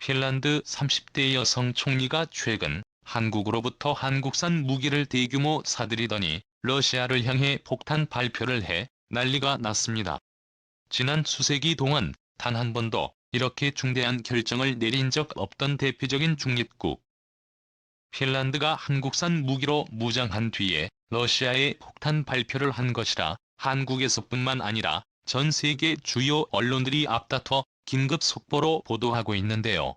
핀란드 30대 여성 총리가 최근 한국으로부터 한국산 무기를 대규모 사들이더니 러시아를 향해 폭탄 발표를 해 난리가 났습니다. 지난 수세기 동안 단 한 번도 이렇게 중대한 결정을 내린 적 없던 대표적인 중립국. 핀란드가 한국산 무기로 무장한 뒤에 러시아에 폭탄 발표를 한 것이라 한국에서뿐만 아니라 전 세계 주요 언론들이 앞다퉈 긴급 속보로 보도하고 있는데요.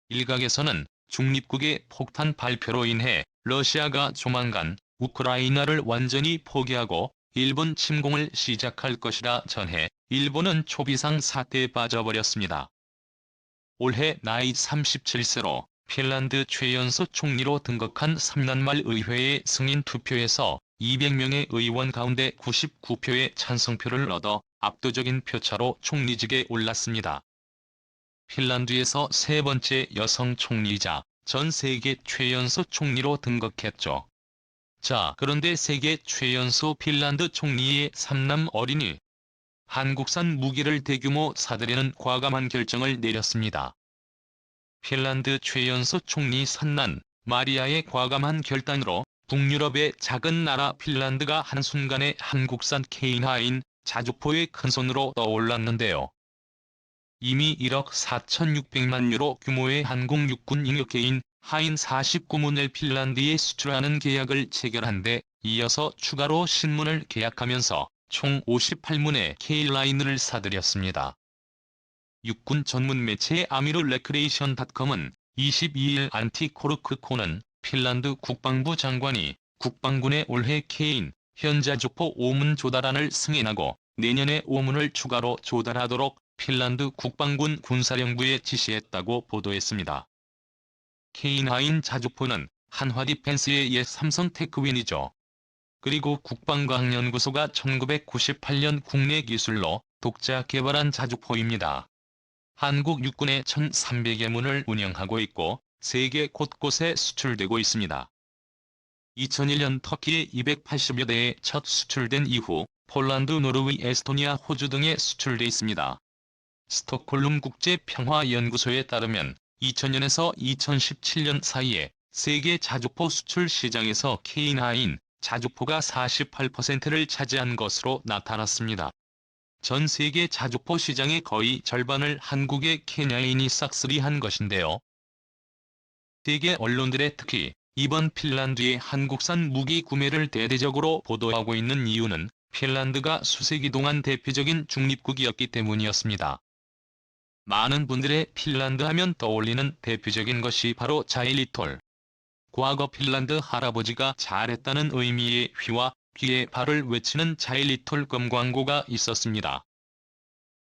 일각에서는 중립국의 폭탄 발표로 인해 러시아가 조만간 우크라이나를 완전히 포기하고 일본 침공을 시작할 것이라 전해 일본은 초비상 사태에 빠져버렸습니다. 올해 나이 37세로 핀란드 최연소 총리로 등극한 3년 말 의회의 승인 투표에서 200명의 의원 가운데 99표의 찬성표를 얻어 압도적인 표차로 총리직에 올랐습니다. 핀란드에서 세 번째 여성 총리이자 전 세계 최연소 총리로 등극했죠. 자, 그런데 세계 최연소 핀란드 총리의 3남 어린이. 한국산 무기를 대규모 사들이는 과감한 결정을 내렸습니다. 핀란드 최연소 총리 산난 마리아의 과감한 결단으로 북유럽의 작은 나라 핀란드가 한순간에 한국산 K9 자주포의 큰손으로 떠올랐는데요. 이미 1억 4,600만 유로 규모의 한국 육군 잉여케인 하인 49문을 핀란드에 수출하는 계약을 체결한 데 이어서 추가로 신문을 계약하면서 총 58문의 K9을 사들였습니다. 육군 전문 매체 아미르 레크레이션.com은 22일 안티코르크코는 핀란드 국방부 장관이 국방군에 올해 K9 현자주포 5문 조달안을 승인하고 내년에 5문을 추가로 조달하도록 핀란드 국방군 군사령부에 지시했다고 보도했습니다. K9 자주포는 한화디펜스의 옛 삼성 테크윈이죠. 그리고 국방과학연구소가 1998년 국내 기술로 독자 개발한 자주포입니다. 한국 육군의 1,300여 문을 운영하고 있고 세계 곳곳에 수출되고 있습니다. 2001년 터키에 280여 대에 첫 수출된 이후 폴란드, 노르웨이, 에스토니아, 호주 등에 수출돼 있습니다. 스톡홀름 국제평화연구소에 따르면 2000년에서 2017년 사이에 세계 자주포 수출 시장에서 K9 자주포가 48%를 차지한 것으로 나타났습니다. 전 세계 자주포 시장의 거의 절반을 한국의 K9이 싹쓸이한 것인데요. 세계 언론들의 특히 이번 핀란드의 한국산 무기 구매를 대대적으로 보도하고 있는 이유는 핀란드가 수세기 동안 대표적인 중립국이었기 때문이었습니다. 많은 분들의 핀란드 하면 떠올리는 대표적인 것이 바로 자일리톨. 과거 핀란드 할아버지가 잘했다는 의미의 휘와 귀의 발을 외치는 자일리톨 금 광고가 있었습니다.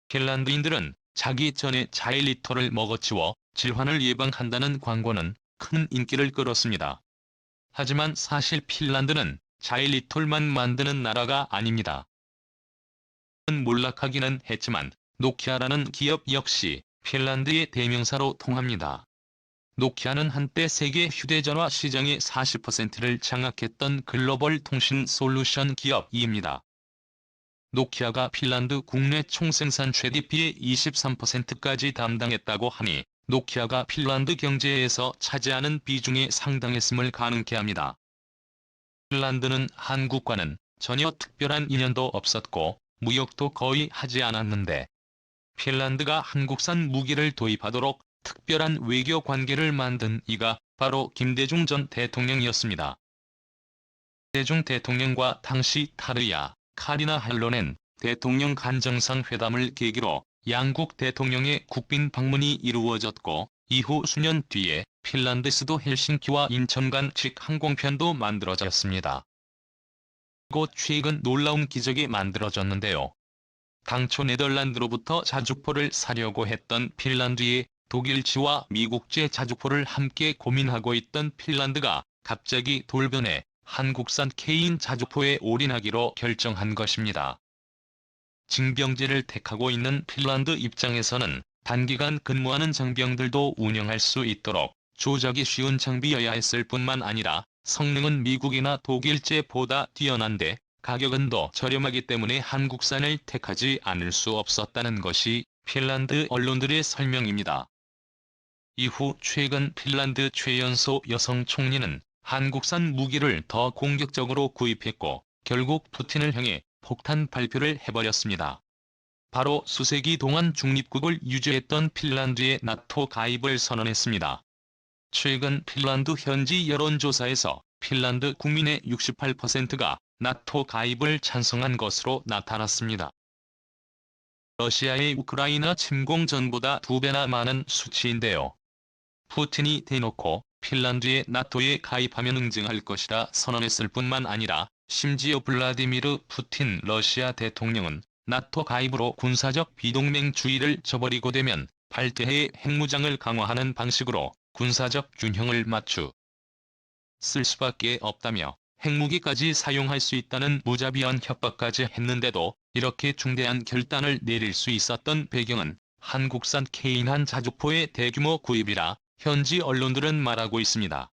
핀란드인들은 자기 전에 자일리톨을 먹어치워 질환을 예방한다는 광고는 큰 인기를 끌었습니다. 하지만 사실 핀란드는 자일리톨만 만드는 나라가 아닙니다. 몰락하기는 했지만 노키아라는 기업 역시 핀란드의 대명사로 통합니다. 노키아는 한때 세계 휴대전화 시장의 40%를 장악했던 글로벌 통신 솔루션 기업입니다. 노키아가 핀란드 국내 총생산 GDP의 23%까지 담당했다고 하니 노키아가 핀란드 경제에서 차지하는 비중이 상당했음을 가능케 합니다. 핀란드는 한국과는 전혀 특별한 인연도 없었고 무역도 거의 하지 않았는데 핀란드가 한국산 무기를 도입하도록 특별한 외교 관계를 만든 이가 바로 김대중 전 대통령이었습니다. 김대중 대통령과 당시 타르야, 카리나 할로넨 대통령 간 정상회담을 계기로 양국 대통령의 국빈 방문이 이루어졌고 이후 수년 뒤에 핀란드 수도 헬싱키와 인천 간 직항공편도 만들어졌습니다. 곧 최근 놀라운 기적이 만들어졌는데요. 당초 네덜란드로부터 자주포를 사려고 했던 핀란드에 독일제와 미국제 자주포를 함께 고민하고 있던 핀란드가 갑자기 돌변해 한국산 K9 자주포에 올인하기로 결정한 것입니다. 징병제를 택하고 있는 핀란드 입장에서는 단기간 근무하는 장병들도 운영할 수 있도록 조작이 쉬운 장비여야 했을 뿐만 아니라 성능은 미국이나 독일제보다 뛰어난데 가격은 더 저렴하기 때문에 한국산을 택하지 않을 수 없었다는 것이 핀란드 언론들의 설명입니다. 이후 최근 핀란드 최연소 여성 총리는 한국산 무기를 더 공격적으로 구입했고 결국 푸틴을 향해 폭탄 발표를 해버렸습니다. 바로 수세기 동안 중립국을 유지했던 핀란드의 나토 가입을 선언했습니다. 최근 핀란드 현지 여론조사에서 핀란드 국민의 68%가 나토 가입을 찬성한 것으로 나타났습니다. 러시아의 우크라이나 침공 전보다 2배나 많은 수치인데요. 푸틴이 대놓고 핀란드의 나토에 가입하면 응징할 것이라 선언했을 뿐만 아니라 심지어 블라디미르 푸틴 러시아 대통령은 나토 가입으로 군사적 비동맹주의를 저버리고 되면 발대해의 핵무장을 강화하는 방식으로 군사적 균형을 맞출 수밖에 없다며 핵무기까지 사용할 수 있다는 무자비한 협박까지 했는데도 이렇게 중대한 결단을 내릴 수 있었던 배경은 한국산 K9 자주포의 대규모 구입이라 현지 언론들은 말하고 있습니다.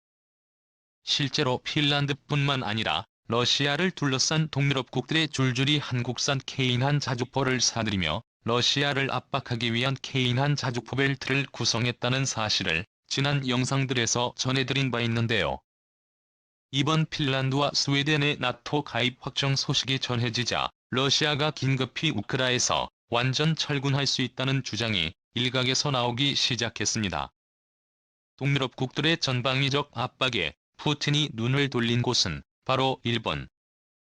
실제로 핀란드뿐만 아니라 러시아를 둘러싼 동유럽국들의 줄줄이 한국산 K9 자주포를 사들이며 러시아를 압박하기 위한 K9 자주포 벨트를 구성했다는 사실을 지난 영상들에서 전해드린 바 있는데요. 이번 핀란드와 스웨덴의 나토 가입 확정 소식이 전해지자 러시아가 긴급히 우크라에서 완전 철군할 수 있다는 주장이 일각에서 나오기 시작했습니다. 동유럽국들의 전방위적 압박에 푸틴이 눈을 돌린 곳은 바로 일본.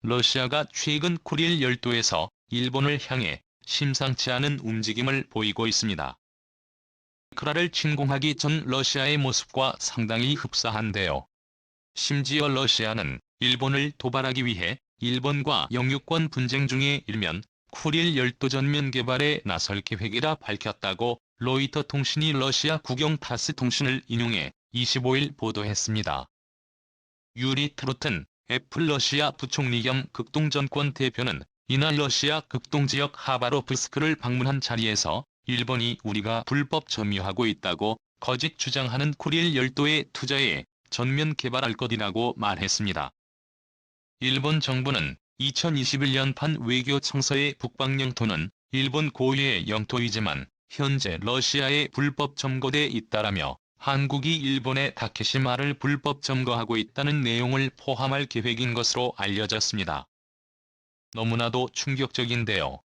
러시아가 최근 쿠릴 열도에서 일본을 향해 심상치 않은 움직임을 보이고 있습니다. 우크라를 침공하기 전 러시아의 모습과 상당히 흡사한데요. 심지어 러시아는 일본을 도발하기 위해 일본과 영유권 분쟁 중에 일면 쿠릴 열도 전면 개발에 나설 계획이라 밝혔다고 로이터 통신이 러시아 국영 타스 통신을 인용해 25일 보도했습니다. 유리 트로튼 애플 러시아 부총리 겸 극동정권 대표는 이날 러시아 극동지역 하바로프스크를 방문한 자리에서 일본이 우리가 불법 점유하고 있다고 거짓 주장하는 쿠릴 열도의 투자에 전면 개발할 것이라고 말했습니다. 일본 정부는 2021년판 외교청서의 북방 영토는 일본 고유의 영토이지만 현재 러시아에 불법 점거돼 있다라며 한국이 일본의 다케시마를 불법 점거하고 있다는 내용을 포함할 계획인 것으로 알려졌습니다. 너무나도 충격적인데요.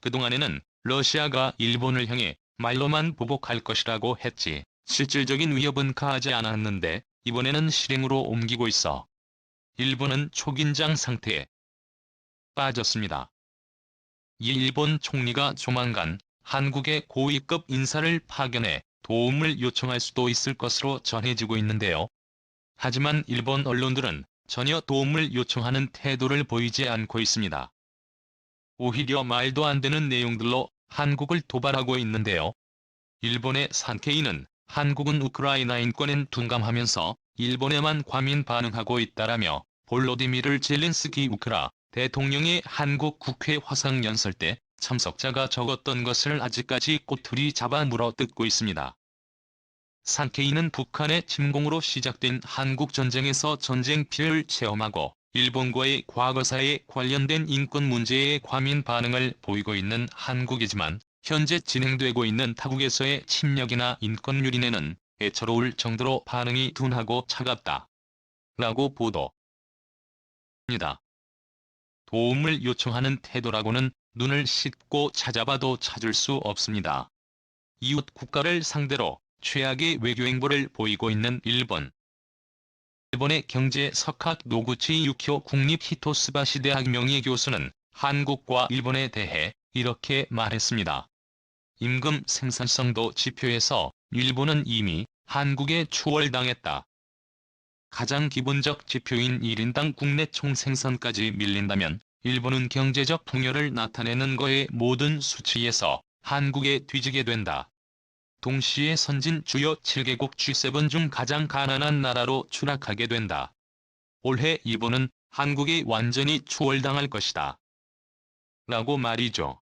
그동안에는 러시아가 일본을 향해 말로만 보복할 것이라고 했지 실질적인 위협은 가하지 않았는데 이번에는 실행으로 옮기고 있어 일본은 초긴장 상태에 빠졌습니다. 이 일본 총리가 조만간 한국의 고위급 인사를 파견해 도움을 요청할 수도 있을 것으로 전해지고 있는데요. 하지만 일본 언론들은 전혀 도움을 요청하는 태도를 보이지 않고 있습니다. 오히려 말도 안 되는 내용들로 한국을 도발하고 있는데요. 일본의 산케이는 한국은 우크라이나 인권엔 둔감하면서 일본에만 과민 반응하고 있다라며 볼로디미르 젤렌스키 우크라 대통령의 한국 국회 화상연설 때 참석자가 적었던 것을 아직까지 꼬투리 잡아 물어뜯고 있습니다. 산케이는 북한의 침공으로 시작된 한국전쟁에서 전쟁 피해를 체험하고 일본과의 과거사에 관련된 인권 문제에 과민 반응을 보이고 있는 한국이지만 현재 진행되고 있는 타국에서의 침략이나 인권 유린에는 애처로울 정도로 반응이 둔하고 차갑다. 라고 보도합니다. 도움을 요청하는 태도라고는 눈을 씻고 찾아봐도 찾을 수 없습니다. 이웃 국가를 상대로 최악의 외교행보를 보이고 있는 일본. 일본의 경제 석학 노구치 유키오 국립 히토스바시 대학 명예교수는 한국과 일본에 대해 이렇게 말했습니다. 임금 생산성도 지표에서 일본은 이미 한국에 추월당했다. 가장 기본적 지표인 1인당 국내 총생산까지 밀린다면 일본은 경제적 풍요를 나타내는 거의 모든 수치에서 한국에 뒤지게 된다. 동시에 선진 주요 7개국 G7 중 가장 가난한 나라로 추락하게 된다. 올해 일본은 한국에 완전히 추월당할 것이다. 라고 말이죠.